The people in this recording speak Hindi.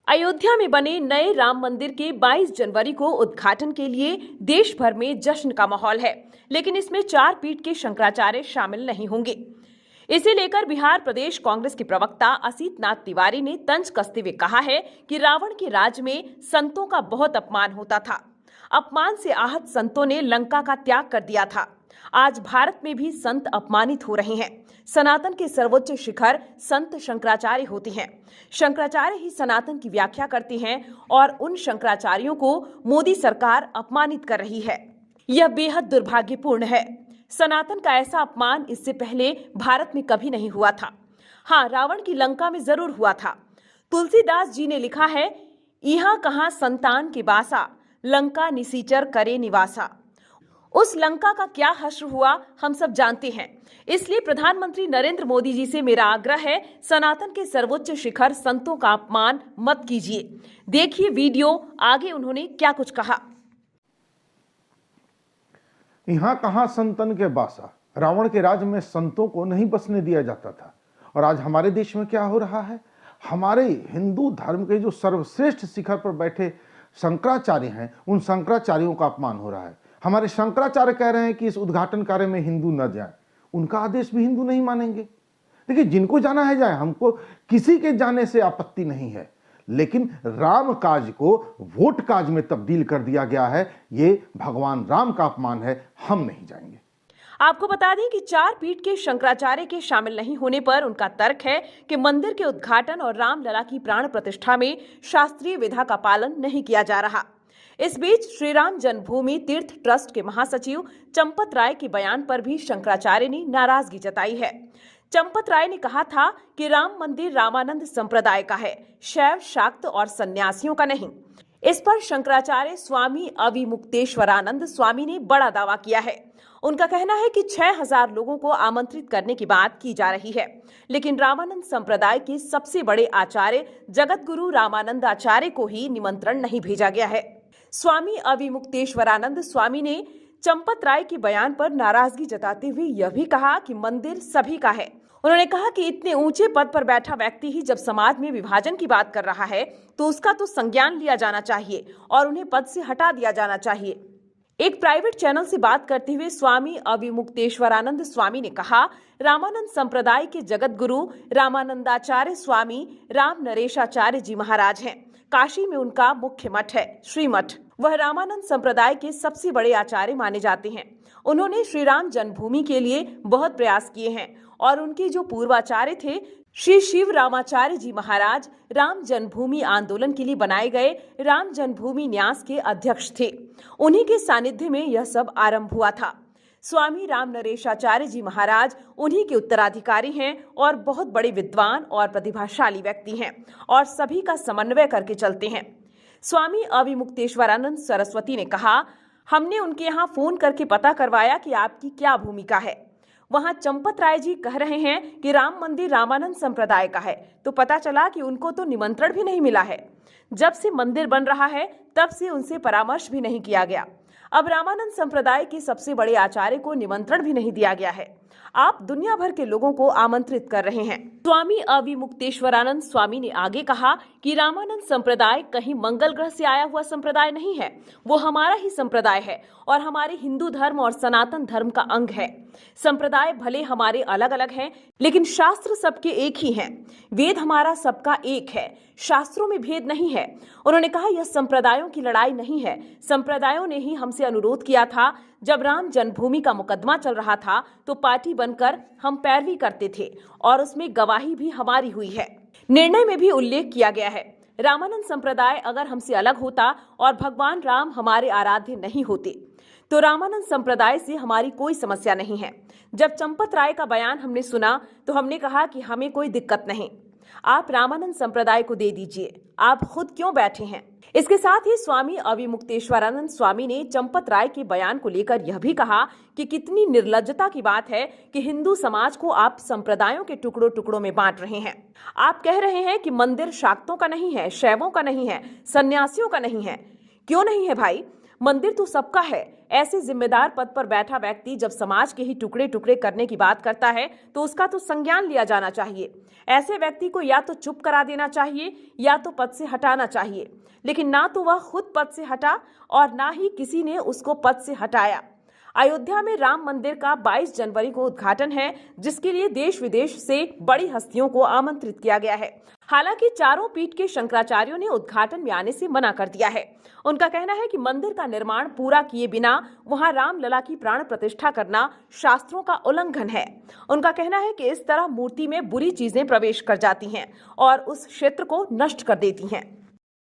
अयोध्या में बने नए राम मंदिर के 22 जनवरी को उद्घाटन के लिए देश भर में जश्न का माहौल है, लेकिन इसमें 4 पीठ के शंकराचार्य शामिल नहीं होंगे। इसे लेकर बिहार प्रदेश कांग्रेस के प्रवक्ता असीत नाथ तिवारी ने तंज कसते हुए कहा है कि रावण के राज में संतों का बहुत अपमान होता था। अपमान से आहत संतों ने लंका का त्याग कर दिया था। आज भारत में भी संत अपमानित हो रहे हैं। सनातन के सर्वोच्च शिखर संत शंकराचार्य होते हैं। शंकराचार्य ही सनातन की व्याख्या करते हैं और उन शंकराचार्यों को मोदी सरकार अपमानित कर रही है। यह बेहद दुर्भाग्यपूर्ण है। सनातन का ऐसा अपमान इससे पहले भारत में कभी नहीं हुआ था। हाँ, रावण की लंका में जरूर हुआ था। तुलसीदास जी ने लिखा है, यहाँ कहाँ संतान के बासा, लंका निसीचर करे निवासा। उस लंका का क्या हश्र हुआ हम सब जानते हैं। इसलिए प्रधानमंत्री नरेंद्र मोदी जी से मेरा आग्रह है, सनातन के सर्वोच्च शिखर संतों का अपमान मत कीजिए। देखिए वीडियो, आगे उन्होंने क्या कुछ कहा। यहाँ कहाँ संतन के बासा, रावण के राज में संतों को नहीं बसने दिया जाता था। और आज हमारे देश में क्या हो रहा है, हमारे हिंदू धर्म के जो सर्वश्रेष्ठ शिखर पर बैठे शंकराचार्य हैं, उन शंकराचार्यों का अपमान हो रहा है। हमारे शंकराचार्य कह रहे हैं कि इस उद्घाटन कार्य में हिंदू न जाए। उनका आदेश भी हिंदू नहीं मानेंगे। देखिए, जिनको जाना है जाए, हमको किसी के जाने से आपत्ति नहीं है, लेकिन राम काज को वोट काज में तब्दील कर दिया गया है। ये भगवान राम का अपमान है, हम नहीं जाएंगे। आपको बता दें कि 4 पीठ के शंकराचार्य के शामिल नहीं होने पर उनका तर्क है कि मंदिर के उद्घाटन और रामलला की प्राण प्रतिष्ठा में शास्त्रीय विधा का पालन नहीं किया जा रहा। इस बीच श्री राम जन्मभूमि तीर्थ ट्रस्ट के महासचिव चंपत राय के बयान पर भी शंकराचार्य ने नाराजगी जताई है। चंपत राय ने कहा था कि राम मंदिर रामानंद संप्रदाय का है, शैव, शाक्त और सन्यासियों का नहीं। इस पर शंकराचार्य स्वामी अविमुक्तेश्वरानंद स्वामी ने बड़ा दावा किया है। उनका कहना है कि 6000 लोगों को आमंत्रित करने की बात की जा रही है, लेकिन रामानंद संप्रदाय के सबसे बड़े आचार्य जगत गुरु रामानंद आचार्य को ही निमंत्रण नहीं भेजा गया है। स्वामी अविमुक्तेश्वरानंद स्वामी ने चंपत राय के बयान पर नाराजगी जताते हुए यह भी कहा कि मंदिर सभी का है। उन्होंने कहा कि इतने ऊंचे पद पर बैठा व्यक्ति ही जब समाज में विभाजन की बात कर रहा है तो उसका तो संज्ञान लिया जाना चाहिए और उन्हें पद से हटा दिया जाना चाहिए। एक प्राइवेट चैनल से बात करते हुए स्वामी अविमुक्तेश्वरानंद स्वामी ने कहा, रामानंद संप्रदाय के जगत गुरु रामानंदाचार्य स्वामी राम नरेशाचार्य जी महाराज हैं। काशी में उनका मुख्य मठ है, श्रीमठ। वह रामानंद संप्रदाय के सबसे बड़े आचार्य माने जाते हैं। उन्होंने श्री राम जन्मभूमि के लिए बहुत प्रयास किए हैं और उनके जो पूर्वाचार्य थे श्री शिव रामाचार्य जी महाराज राम जन्मभूमि आंदोलन के लिए बनाए गए राम जन्मभूमि न्यास के अध्यक्ष थे। उन्हीं के सानिध्य में यह सब आरंभ हुआ था। स्वामी राम नरेशाचार्य जी महाराज उन्हीं के उत्तराधिकारी हैं और बहुत बड़े विद्वान और प्रतिभाशाली व्यक्ति हैं और सभी का समन्वय करके चलते हैं। स्वामी अविमुक्तेश्वरानंद सरस्वती ने कहा, हमने उनके यहाँ फोन करके पता करवाया कि आपकी क्या भूमिका है। वहां चंपत राय जी कह रहे हैं कि राम मंदिर रामानंद संप्रदाय का है, तो पता चला कि उनको तो निमंत्रण भी नहीं मिला है। जब से मंदिर बन रहा है तब से उनसे परामर्श भी नहीं किया गया। अब रामानंद संप्रदाय के सबसे बड़े आचार्य को निमंत्रण भी नहीं दिया गया है। आप दुनिया भर के लोगों को आमंत्रित कर रहे हैं। स्वामी अविमुक्तेश्वरानंद स्वामी ने आगे कहा कि रामानंद संप्रदाय कहीं मंगल ग्रह से आया हुआ संप्रदाय नहीं है, वो हमारा ही संप्रदाय है और हमारे हिंदू धर्म और सनातन धर्म का अंग है। संप्रदाय भले हमारे अलग अलग हैं, लेकिन शास्त्र सबके एक ही हैं। वेद हमारा सबका एक है, शास्त्रों में भेद नहीं है। उन्होंने कहा, यह संप्रदायों की लड़ाई नहीं है। संप्रदायों ने ही हमसे अनुरोध किया था। जब राम जन्मभूमि का मुकदमा चल रहा था तो पार्टी बनकर हम पैरवी करते थे और उसमें गवाही भी हमारी हुई है। निर्णय में भी उल्लेख किया गया है, रामानंद संप्रदाय अगर हमसे अलग होता और भगवान राम हमारे आराध्य नहीं होते तो रामानंद संप्रदाय से हमारी कोई समस्या नहीं है। जब चंपत राय का बयान हमने सुना तो हमने कहा कि हमें कोई दिक्कत नहीं, आप रामानंद संप्रदाय को दे दीजिए, आप खुद क्यों बैठे हैं। इसके साथ ही स्वामी अविमुक्तेश्वरानंद स्वामी ने चंपत राय के बयान को लेकर यह भी कहा कि कितनी निर्लज्जता की बात है कि हिंदू समाज को आप संप्रदायों के टुकड़ों टुकड़ों में बांट रहे हैं। आप कह रहे हैं कि मंदिर शाक्तों का नहीं है, शैवों का नहीं है, सन्यासियों का नहीं है। क्यों नहीं है भाई? मंदिर तो सबका है। ऐसे जिम्मेदार पद पर बैठा व्यक्ति जब समाज के ही टुकड़े टुकड़े करने की बात करता है तो उसका तो संज्ञान लिया जाना चाहिए। ऐसे व्यक्ति को या तो चुप करा देना चाहिए या तो पद से हटाना चाहिए, लेकिन ना तो वह खुद पद से हटा और ना ही किसी ने उसको पद से हटाया। अयोध्या में राम मंदिर का 22 जनवरी को उद्घाटन है, जिसके लिए देश विदेश से बड़ी हस्तियों को आमंत्रित किया गया है। हालांकि चारों पीठ के शंकराचार्यों ने उद्घाटन में आने से मना कर दिया है। उनका कहना है कि मंदिर का निर्माण पूरा किए बिना वहां रामलला की प्राण प्रतिष्ठा करना शास्त्रों का उल्लंघन है। उनका कहना है कि इस तरह मूर्ति में बुरी चीजें प्रवेश कर जाती हैं और उस क्षेत्र को नष्ट कर देती हैं।